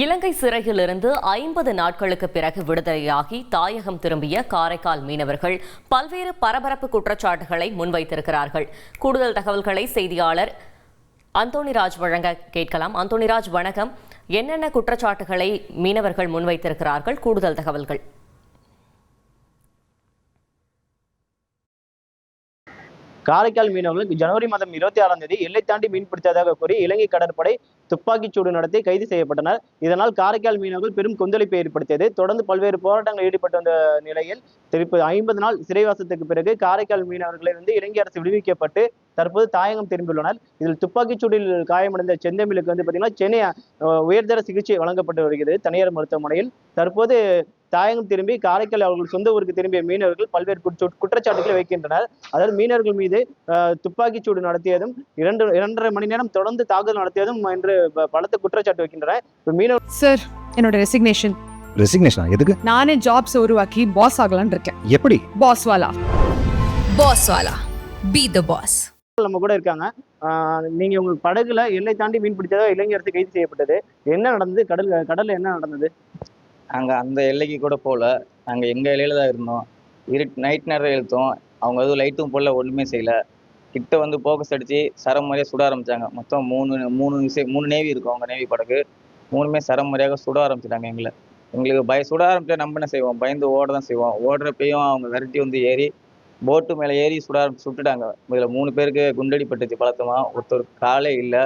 இலங்கை சிறையிலிருந்து 50 நாட்களுக்கு பிறகு விடுதலையாகி தாயகம் திரும்பிய காரைக்கால் மீனவர்கள் பல்வேறு பரபரப்பு குற்றச்சாட்டுகளை முன்வைத்திருக்கிறார்கள். கூடுதல் தகவல்களை செய்தியாளர் அந்தோணிராஜ் வழங்க கேட்கலாம். அந்தோணிராஜ், வணக்கம். என்னென்ன குற்றச்சாட்டுகளை மீனவர்கள் முன்வைத்திருக்கிறார்கள்? கூடுதல் தகவல்கள். காரைக்கால் மீனவர்களுக்கு ஜனவரி மாதம் 26ஆம் தேதி எல்லை தாண்டி மீன்பிடித்ததாக கூறி இலங்கை கடற்படை துப்பாக்கிச்சூடு நடத்தி கைது செய்யப்பட்டனர். இதனால் காரைக்கால் மீனவர்கள் பெரும் கொந்தளிப்பை ஏற்படுத்தியது. தொடர்ந்து பல்வேறு போராட்டங்கள் ஈடுபட்டு வந்த நிலையில் திருப்பி 50 நாள் சிறைவாசத்துக்கு பிறகு காரைக்கால் மீனவர்களை இலங்கை அரசு விடுவிக்கப்பட்டு தற்போது தாயகம் திரும்பியுள்ளனர். இதில் துப்பாக்கிச்சூடில் காயமடைந்த செந்தமிழுக்கு பாத்தீங்கன்னா சென்னை உயர்தர சிகிச்சை வழங்கப்பட்டு வருகிறது தனியார் மருத்துவமனையில். தற்போது தாயகம் திரும்பி காரைக்கால் அவர்கள் சொந்த ஊருக்கு திரும்பிய மீனவர்கள் பல்வேறு குற்றச்சாட்டுகளை வைக்கின்றனர். அதாவது மீனவர்கள் மீது துப்பாக்கிச்சூடு நடத்தியதும் 2.5 மணி நேரம் தொடர்ந்து தாக்குதல் நடத்தியதும் என்று பலத்த குற்றச்சாட்டு வைக்கின்றனர். சார், என்னோட ரெசிக்னேஷன் எதுக்கு? நானே ஜாப்ஸ் உருவாக்கி பாஸ் ஆகலாம்னு இருக்கேன். எப்படி? பாஸ் வாலா பி தி பாஸ். நம்ம கூட இருக்காங்க. நீங்க உங்க படகுல எல்லை தாண்டி மீன் பிடிச்சதா இலங்கை அரசு கைது செய்யப்பட்டது. என்ன நடந்தது? கடல்ல என்ன நடந்தது? நாங்கள் அந்த எல்லைக்கு கூட போகல. நாங்கள் எங்கள் எல்லையில் தான் இருந்தோம். நைட் நேரம் எழுத்தோம். அவங்க எதுவும் லைட்டும் போடல, ஒன்றுமே செய்யலை. கிட்ட ஃபோக்கஸ் அடித்து சரம் மாதிரியாக சுட ஆரம்பித்தாங்க. மொத்தம் மூணு நேவி இருக்கும். அவங்க நேவி படகு 3மே சரம் மாதிரியாக சுட ஆரம்பிச்சிட்டாங்க எங்களுக்கு சுட ஆரம்பிச்சா நம்ம என்ன செய்வோம்? பயந்து ஓட தான் செய்வோம். ஓடுறப்பையும் அவங்க விரட்டி ஏறி போட்டு மேலே ஏறி சுட்டுட்டாங்க. இதில் 3 பேருக்கு குண்டடிப்பட்டுச்சு பலத்தமாக. ஒருத்தர் காலே இல்லை.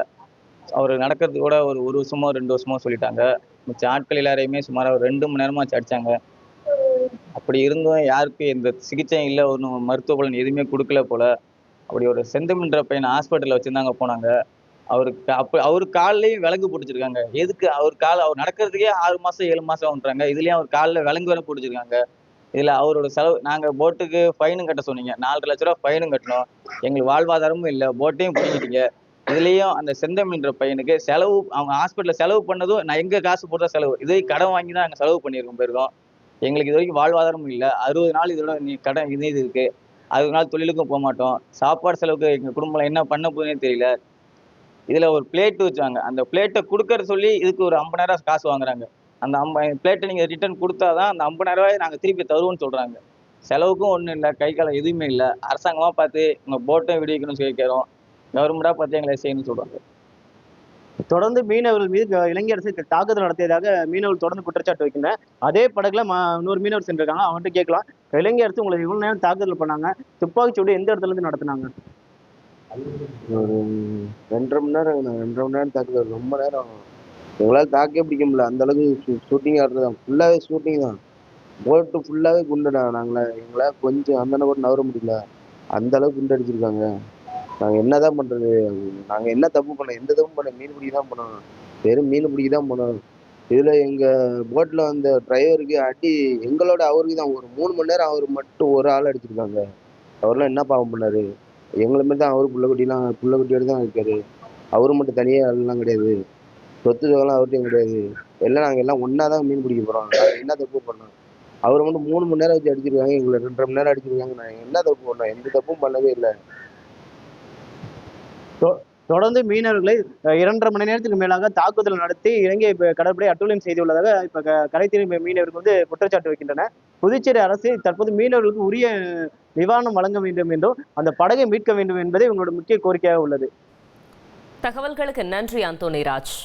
அவர் நடக்கிறதுக்கு கூட ஒரு வருஷமோ 2 வருஷமோ சொல்லிட்டாங்க. மிச்ச ஆட்கள் எல்லாரையுமே சுமார் ஒரு 2 மணி நேரமா அடிச்சாங்க. அப்படி இருந்தும் யாருக்கும் எந்த சிகிச்சையும் இல்லை, ஒன்றும் மருத்துவ பலன் எதுவுமே கொடுக்கல போல. அப்படி ஒரு செந்தமிழ்ன்ற பையனை ஹாஸ்பிட்டலில் வச்சுருந்தாங்க, போனாங்க. அவரு காலிலையும் விலங்கு பிடிச்சிருக்காங்க. எதுக்கு? அவர் நடக்கிறதுக்கே 6 மாதம் 7 மாதம் ஆகுன்றாங்க. இதுலேயும் அவர் காலில் விலங்கு வேற பிடிச்சிருக்காங்க. இதில் அவரோட செலவு, நாங்கள் போட்டுக்கு ஃபைனும் கட்ட சொன்னீங்க, 4 லட்ச ரூபா ஃபைனும் கட்டணும். எங்களுக்கு வாழ்வாதாரமும் இல்லை, போட்டையும் பிடிக்கிட்டீங்க. இதுலேயும் அந்த செந்தமிழ்ன்ற பையனுக்கு செலவு, அவங்க ஹாஸ்பிட்டலில் செலவு பண்ணதும் நான் எங்கள் காசு போட்ட செலவு. இதே கடன் வாங்கி தான் நாங்கள் செலவு போயிருக்கோம். எங்களுக்கு இது வரைக்கும் வாழ்வாதாரமும் இல்லை. 60 நாள் இதோட கடன் இது இருக்குது. 60 நாள் தொழிலுக்கும் போக மாட்டோம். சாப்பாடு செலவுக்கு எங்கள் குடும்பம் என்ன பண்ண போகுதுன்னே தெரியல. இதில் ஒரு பிளேட்டு வச்சாங்க. அந்த பிளேட்டை கொடுக்கற சொல்லி இதுக்கு ஒரு 50,000 காசு வாங்குறாங்க. அந்த 50 பிளேட்டை நீங்கள் ரிட்டர்ன் கொடுத்தாதான் அந்த 50,000 நாங்கள் திருப்பி தருவோம்னு சொல்கிறாங்க. செலவுக்கும் ஒன்றும் இல்லை, கை காலம் எதுவுமே இல்லை. அரசாங்கமாக பார்த்து உங்கள் போட்டும் விடுவிக்கணும்னு சொல்லி கேட்குறோம். கவர்மெண்டாக பார்த்து எங்களை செய்யணும்னு சொல்கிறாங்க. தொடர்ந்து மீனவர்கள் மீது இலங்கை அரசு தாக்குதல் நடத்தியதாக மீனவர்கள் தொடர்ந்து குற்றச்சாட்டு வைக்கின்றனர். அதே படகுல இன்னொரு மீனவர் சென்றிருக்காங்க. அவன்கிட்ட கேட்கலாம். இலங்கை அரசு உங்களை இவ்வளவு நேரம் தாக்குதல் பண்ணாங்க, துப்பாக்கிச்சூடு எந்த இடத்துல இருந்து நடத்தினாங்க? ஒரு 2.5 மணி நேரம். 2.5 மணி நேரம் தாக்குதல். ரொம்ப நேரம் எங்களால் தாக்கே பிடிக்க முடியல. அந்த அளவுக்கு ஷூட்டிங் ஆடுறதுதான், ஃபுல்லாவே ஷூட்டிங் தான். போட்டு ஃபுல்லாவே குண்டுடா. எங்களால் கொஞ்சம் அந்த கூட நவர முடியல. அந்த அளவுக்கு குண்டு அடிச்சிருக்காங்க. நாங்கள் என்னதான் பண்றது? நாங்கள் என்ன தப்பு பண்ணோம்? எந்த தப்பும் பண்ண, மீன் பிடிக்க தான் பண்ணோம். வெறும் மீன் பிடிக்க தான் பண்ணோம். இதுல எங்க போட்ல வந்த டிரைவருக்கு அடி எங்களோட அவருக்கு தான் ஒரு 3 மணி நேரம் அவர் மட்டும் ஒரு ஆள் அடிச்சிருக்காங்க. அவர்லாம் என்ன பாவம் பண்ணாரு? எங்களை மாதிரி தான் அவரு புள்ளக்குட்டியோட தான் இருக்காரு. அவரு மட்டும் தனியே ஆள்லாம் கிடையாது. சொத்து சொகலாம் அவர்கிட்டையும் கிடையாது. நாங்கள் எல்லாம் ஒன்னாதான் மீன் பிடிக்க போறோம். நாங்கள் என்ன தப்பு பண்ணோம்? அவரை மட்டும் 3 மணி நேரம் வச்சு அடிச்சிருக்காங்க. எங்களை 2.5 மணி நேரம் அடிச்சிருக்காங்க. நாங்கள் என்ன தப்பு பண்ணோம்? எந்த தப்பும் பண்ணவே இல்லை. தொடர்ந்து மீனவர்களை 2.5 மணி நேரத்துக்கு மேலாக தாக்குதல் நடத்தி இலங்கை கடற்படை அட்டூழியம் செய்துள்ளதாக இப்ப கரை திரும்பிய மீனவருக்கு குற்றச்சாட்டு வைக்கின்றனர். புதுச்சேரி அரசு தற்போது மீனவர்களுக்கு உரிய நிவாரணம் வழங்க வேண்டும் என்றும் அந்த படகை மீட்க வேண்டும் என்பதே உங்களோட முக்கிய கோரிக்கையாக உள்ளது. தகவல்களுக்கு நன்றி அந்தோணிராஜ்.